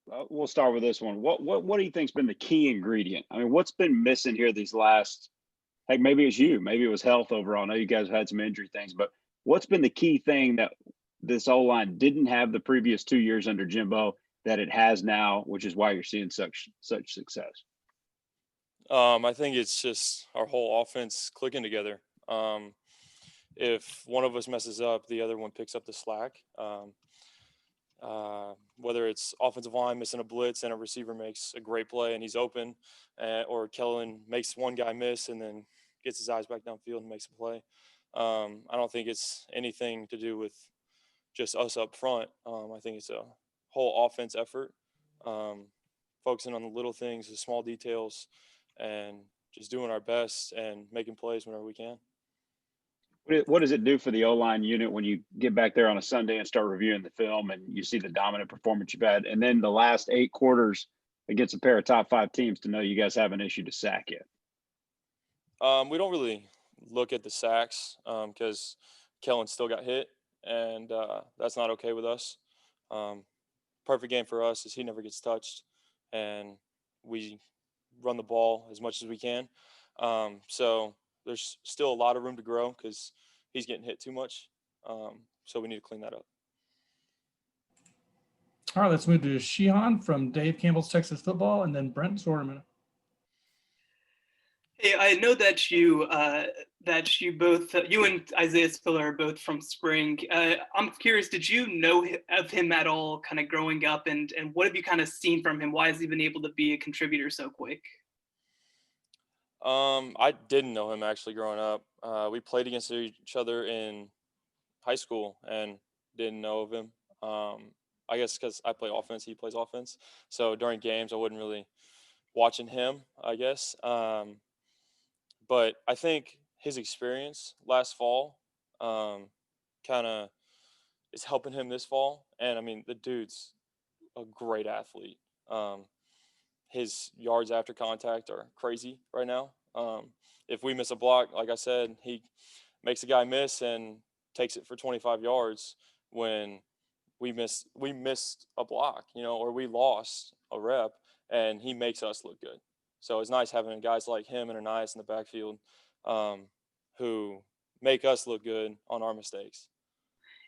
we'll start with this one. What do you think's been the key ingredient? I mean, what's been missing here these last? Heck, maybe it's you. Maybe it was health overall. I know you guys have had some injury things, but what's been the key thing that this O line didn't have the previous 2 years under Jimbo that it has now, which is why you're seeing such success? I think it's just our whole offense clicking together. If one of us messes up, the other one picks up the slack. Whether it's offensive line missing a blitz and a receiver makes a great play and he's open, or Kellen makes one guy miss and then gets his eyes back downfield and makes a play. I don't think it's anything to do with just us up front. I think it's a whole offense effort, um, focusing on the little things, the small details, and just doing our best and making plays whenever we can. What does it do for the O line unit when you get back there on a Sunday and start reviewing the film and you see the dominant performance you've had, and then the last 8 quarters against a pair of top five teams to know you guys haven't issued a sack yet? We don't really look at the sacks because Kellen still got hit, and that's not okay with us. Um, Perfect game for us is he never gets touched, and we run the ball as much as we can. So there's still a lot of room to grow because he's getting hit too much. So we need to clean that up. All right, let's move to Sheehan from Dave Campbell's Texas Football, and then Brent Zorderman. Hey, I know that you both, you and Isaiah Spiller are both from Spring. I'm curious, did you know of him at all, kind of growing up, and what have you kind of seen from him? Why has he been able to be a contributor so quick? I didn't know him actually growing up. We played against each other in high school and didn't know of him. I guess because I play offense, he plays offense. So during games, I wasn't really watching him, I guess. But I think his experience last fall kind of is helping him this fall. And I mean, the dude's a great athlete. His yards after contact are crazy right now. If we miss a block, like I said, he makes a guy miss and takes it for 25 yards when we missed a block, or we lost a rep, and he makes us look good. So it's nice having guys like him and Ananias in the backfield who make us look good on our mistakes.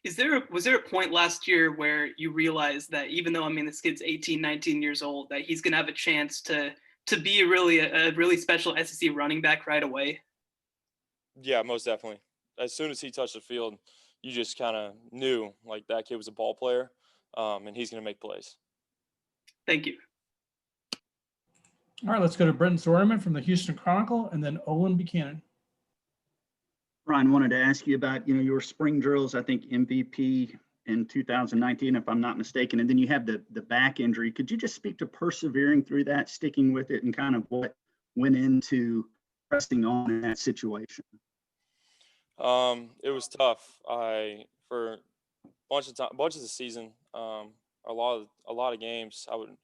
Was there a point last year where you realized that even though, I mean, this kid's 18, 19 years old, that he's going to have a chance to be a really special SEC running back right away? Yeah, most definitely. As soon as he touched the field, you just kind of knew like that kid was a ball player, and he's going to make plays. Thank you. All right, let's go to Brent Zorderman from the Houston Chronicle, and then Owen Buchanan. Ryan, wanted to ask you about, your spring drills, I think MVP in 2019, if I'm not mistaken, and then you have the back injury. Could you just speak to persevering through that, sticking with it, and kind of what went into pressing on in that situation? It was tough. For a bunch of the season, a lot of games, I would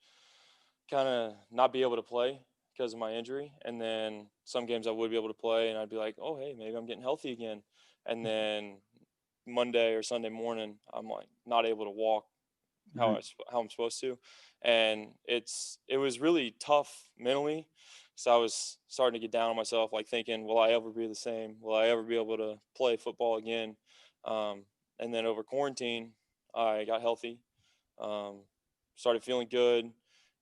kind of not be able to play because of my injury, and then some games I would be able to play, and I'd be like, oh hey, maybe I'm getting healthy again, and then Monday or Sunday morning I'm like not able to walk how I'm supposed to, and it was really tough mentally. So I was starting to get down on myself, like thinking, will I ever be the same? Will I ever be able to play football again? And then over quarantine, I got healthy, started feeling good,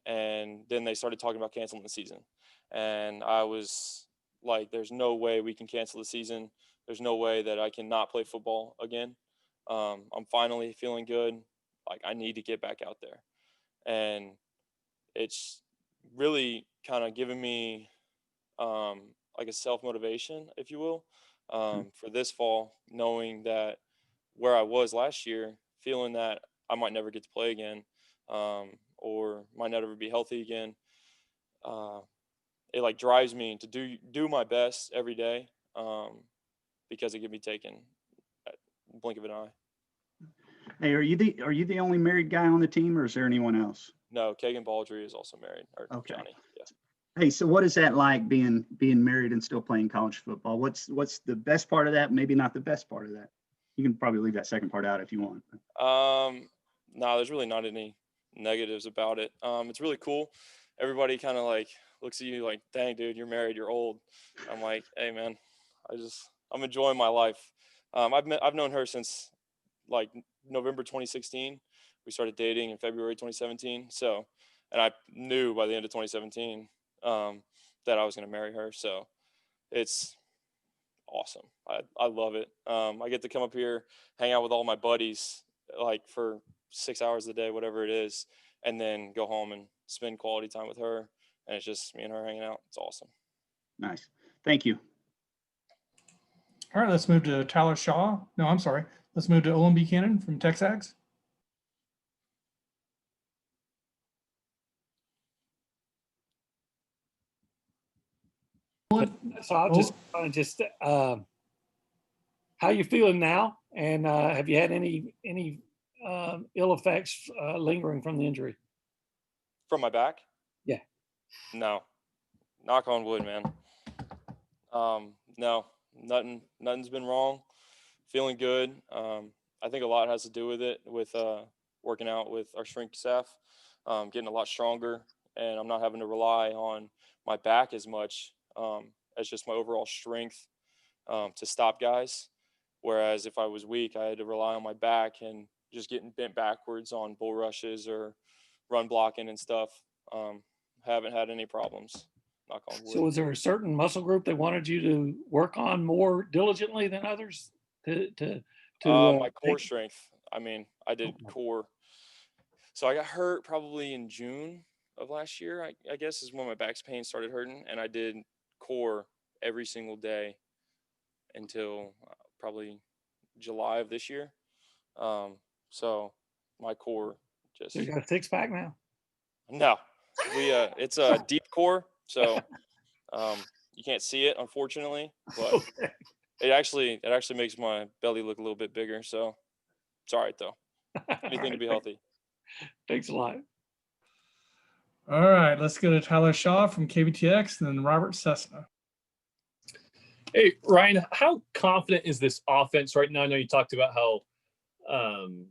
and then they started talking about canceling the season. And I was like, there's no way we can cancel the season. There's no way that I can not play football again. I'm finally feeling good. Like, I need to get back out there. And it's really kind of given me like a self-motivation, if you will, for this fall, knowing that where I was last year, feeling that I might never get to play again, or might never be healthy again. It like drives me to do my best every day, because it can be taken at the blink of an eye. Hey, are you the only married guy on the team, or is there anyone else? No, Kagan Baldry is also married, or Okay. Johnny. Yeah. Hey, so what is that like being married and still playing college football? What's the best part of that? Maybe not the best part of that. You can probably leave that second part out if you want. No, there's really not any negatives about it. It's really cool. Everybody kind of like looks at you like, dang, dude, you're married, you're old. I'm like, hey, man, I'm enjoying my life. I've known her since like November 2016. We started dating in February 2017. So, and I knew by the end of 2017 that I was going to marry her. So it's awesome. I love it. I get to come up here, hang out with all my buddies, like for 6 hours a day, whatever it is, and then go home and spend quality time with her. And it's just me and her hanging out. It's awesome. Nice. Thank you. All right, let's move to Tyler Shaw. No, I'm sorry. Let's move to Owen Buchanan from Texags. So I'll just how you feeling now, and have you had any ill effects lingering from the injury? From my back? Yeah. No. Knock on wood, man. No, nothing's been wrong. Feeling good. I think a lot has to do with it, with working out with our strength staff, getting a lot stronger, and I'm not having to rely on my back as much as just my overall strength to stop guys. Whereas if I was weak, I had to rely on my back and just getting bent backwards on bull rushes or run blocking and stuff. Haven't had any problems. Knock on wood. So was there a certain muscle group they wanted you to work on more diligently than others? My core strength. I mean, I did core. So I got hurt probably in June of last year, I guess, is when my back pain started hurting. And I did core every single day until probably July of this year. So my core just. So you got a six pack now? No, it's a deep core. So you can't see it, unfortunately, but Okay. it actually makes my belly look a little bit bigger. So it's all right though. Anything Right, to be healthy. Thanks a lot. All right, let's go to Tyler Shaw from KBTX and then Robert Cessna. Hey, Ryan, how confident is this offense right now? I know you talked about how,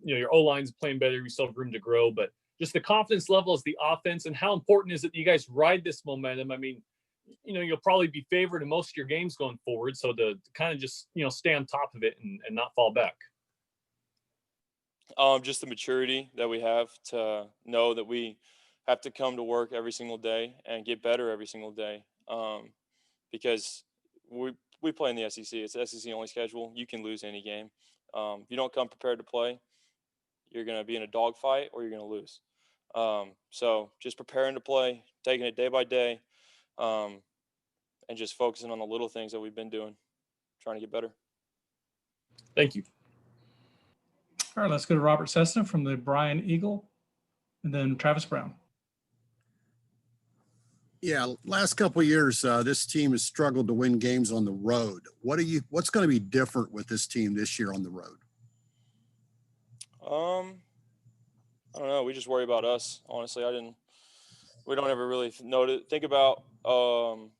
your O-line's playing better. We still have room to grow, but just the confidence level is the offense, and how important is it that you guys ride this momentum? I mean, you'll probably be favored in most of your games going forward. So to kind of just, stay on top of it and not fall back. Just the maturity that we have to know that we have to come to work every single day and get better every single day. Because we play in the SEC. It's the SEC only schedule. You can lose any game. If you don't come prepared to play, you're going to be in a dogfight or you're going to lose. So just preparing to play, taking it day by day, and just focusing on the little things that we've been doing, trying to get better. Thank you. All right, let's go to Robert Cessna from the Brian Eagle and then Travis Brown. Yeah, last couple of years, this team has struggled to win games on the road. What's going to be different with this team this year on the road? I don't know. We just worry about us. Honestly, we don't ever really think about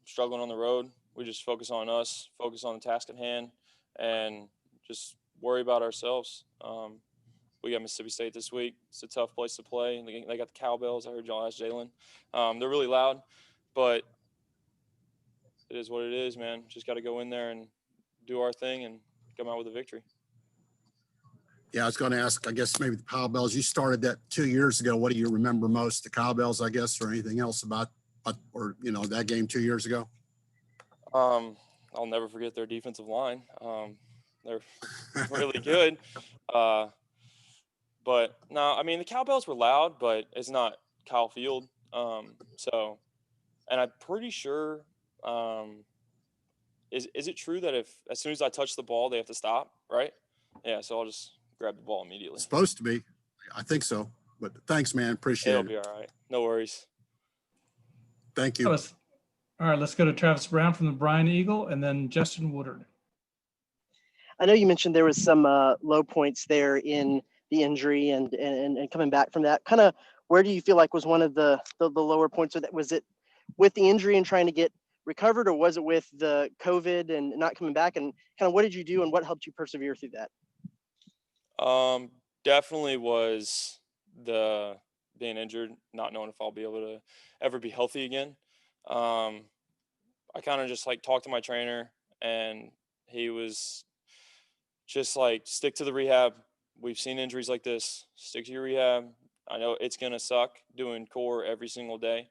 struggling on the road. We just focus on us, focus on the task at hand, and just worry about ourselves. We got Mississippi State this week. It's a tough place to play. They got the cowbells. I heard y'all ask Jalen. They're really loud, but it is what it is, man. Just got to go in there and do our thing and come out with a victory. Yeah, I was going to ask, I guess maybe the cowbells. You started that 2 years ago. What do you remember most? The cowbells, I guess, or anything else about that game 2 years ago? I'll never forget their defensive line. They're really good. But no, I mean, the cowbells were loud, but it's not Kyle Field. And I'm pretty sure, is it true that if as soon as I touch the ball, they have to stop, right? Yeah, so I'll just grab the ball immediately. It's supposed to be. I think so. But thanks, man. Appreciate it. It'll be all right. No worries. Thank you. All right, let's go to Travis Brown from the Brian Eagle and then Justin Woodard. I know you mentioned there was some low points there in the injury and coming back from that. Kind of where do you feel like was one of the lower points? Was it with the injury and trying to get recovered, or was it with the COVID and not coming back? And kind of what did you do and what helped you persevere through that? Definitely was the being injured, not knowing if I'll be able to ever be healthy again. I kind of just like talked to my trainer, and he was just like, stick to the rehab. We've seen injuries like this. Stick to your rehab. I know it's going to suck doing core every single day,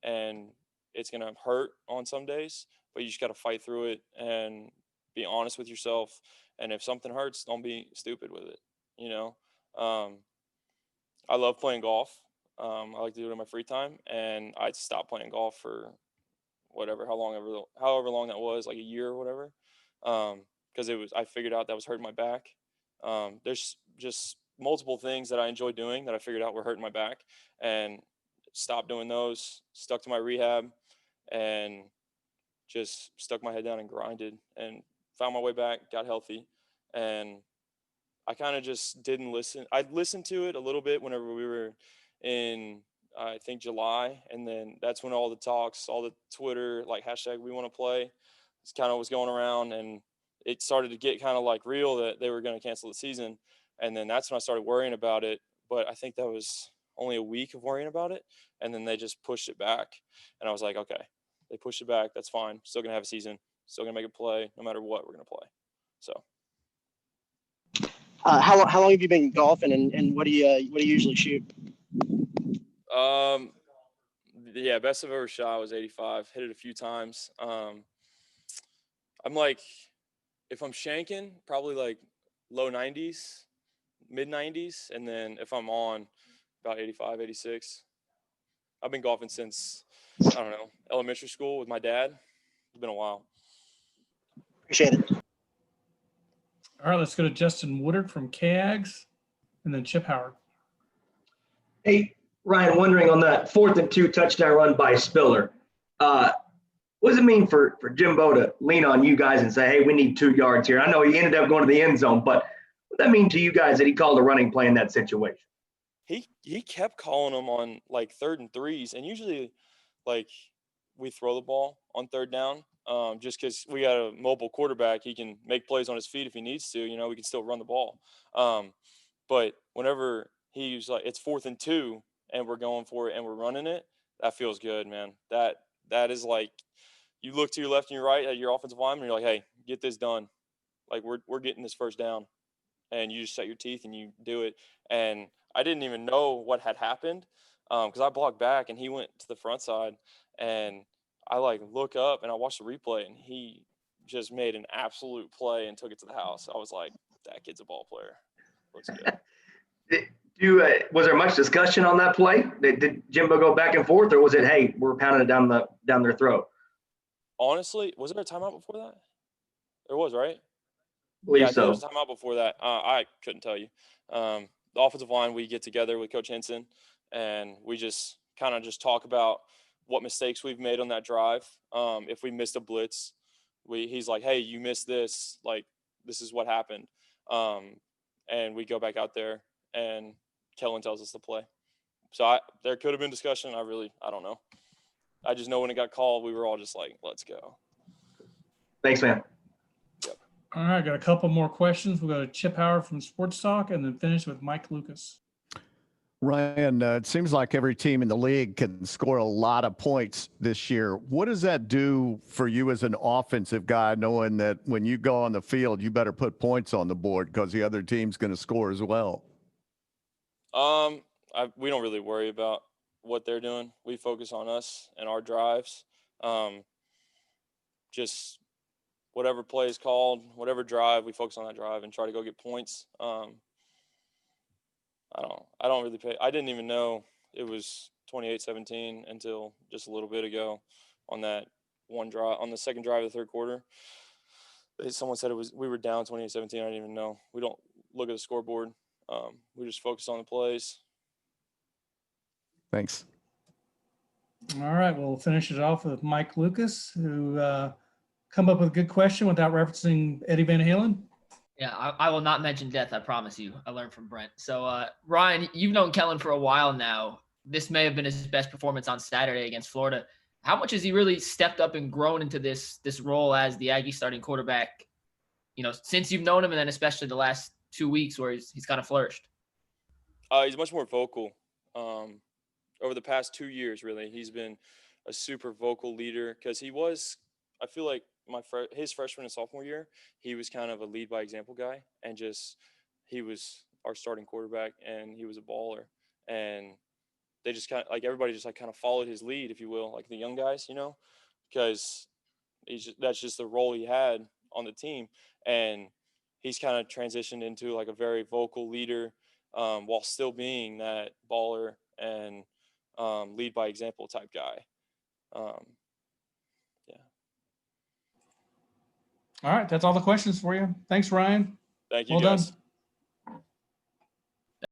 and it's going to hurt on some days, but you just got to fight through it and be honest with yourself. And if something hurts, don't be stupid with it. You know, I love playing golf. I like to do it in my free time, and I stopped playing golf for however long that was, like a year or whatever. Because I figured out that was hurting my back. There's just multiple things that I enjoy doing that I figured out were hurting my back, and stopped doing those, stuck to my rehab, and just stuck my head down and grinded and found my way back, got healthy. And I kind of just didn't listen. I listened to it a little bit whenever we were in, I think, July. And then that's when all the talks, all the Twitter, like hashtag we want to play, it's kind of was going around, and it started to get kind of like real that they were going to cancel the season. And then that's when I started worrying about it. But I think that was only a week of worrying about it. And then they just pushed it back. And I was like, okay, they pushed it back. That's fine. Still going to have a season. Still going to make a play. No matter what, we're going to play. So. How long have you been golfing, and what do you usually shoot? Yeah, best I've ever shot was 85. Hit it a few times. I'm like, if I'm shanking, probably like low 90s, mid 90s, and then if I'm on, about 85, 86. I've been golfing since, I don't know, elementary school with my dad. It's been a while. Appreciate it. All right, let's go to Justin Woodard from KAGS, and then Chip Howard. Hey, Ryan, wondering on that 4th and 2 touchdown run by Spiller. What does it mean for Jimbo to lean on you guys and say, hey, we need 2 yards here? I know he ended up going to the end zone, but what does that mean to you guys that he called a running play in that situation? He kept calling them on like 3rd and 3s, and usually like we throw the ball on 3rd down. Just because we got a mobile quarterback, he can make plays on his feet if he needs to. You know, we can still run the ball. But whenever he's like, it's 4th and 2, and we're going for it and we're running it, that feels good, man. That is like, you look to your left and your right at your offensive lineman, and you're like, hey, get this done. Like we're getting this 1st down, and you just set your teeth and you do it. And I didn't even know what had happened because I blocked back and he went to the front side, and I like look up and I watched the replay, and he just made an absolute play and took it to the house. I was like, that kid's a ball player. Looks good. Was there much discussion on that play? Did Jimbo go back and forth, or was it, hey, we're pounding it down their throat? Honestly, was there a timeout before that? There was, right? I think there was a timeout before that. I couldn't tell you. The offensive line, we get together with Coach Henson, and we just kind of just talk about what mistakes we've made on that drive. If we missed a blitz, he's like, hey, you missed this. Like, this is what happened. And we go back out there, and Kellen tells us to play. So there could have been discussion. I don't know. I just know when it got called, we were all just like, let's go. Thanks, man. Yep. All right, got a couple more questions. We'll go to Chip Howard from Sports Talk, and then finish with Mike Lucas. Ryan, it seems like every team in the league can score a lot of points this year. What does that do for you as an offensive guy, knowing that when you go on the field, you better put points on the board because the other team's going to score as well? We don't really worry about what they're doing. We focus on us and our drives. Just whatever play is called, whatever drive, we focus on that drive and try to go get points. I don't really pay. I didn't even know it was 28-17 until just a little bit ago on that one drive, on the second drive of the 3rd quarter. Someone said we were down 28-17. I didn't even know. We don't look at the scoreboard. We just focus on the plays. Thanks. All right, we'll finish it off with Mike Lucas, who come up with a good question without referencing Eddie Van Halen. Yeah, I will not mention death, I promise you. I learned from Brent. So, Ryan, you've known Kellen for a while now. This may have been his best performance on Saturday against Florida. How much has he really stepped up and grown into this role as the Aggie starting quarterback, since you've known him, and then especially the last 2 weeks where he's kind of flourished? He's much more vocal. over the past 2 years, really, he's been a super vocal leader because he was, I feel like his freshman and sophomore year, he was kind of a lead by example guy, and he was our starting quarterback, and he was a baller, and they just kind of like everybody just like kind of followed his lead, if you will, like the young guys, because that's just the role he had on the team, and he's kind of transitioned into like a very vocal leader, while still being that baller and lead by example type guy. Yeah. All right, that's all the questions for you. Thanks, Ryan. Thank you, Well guys. done.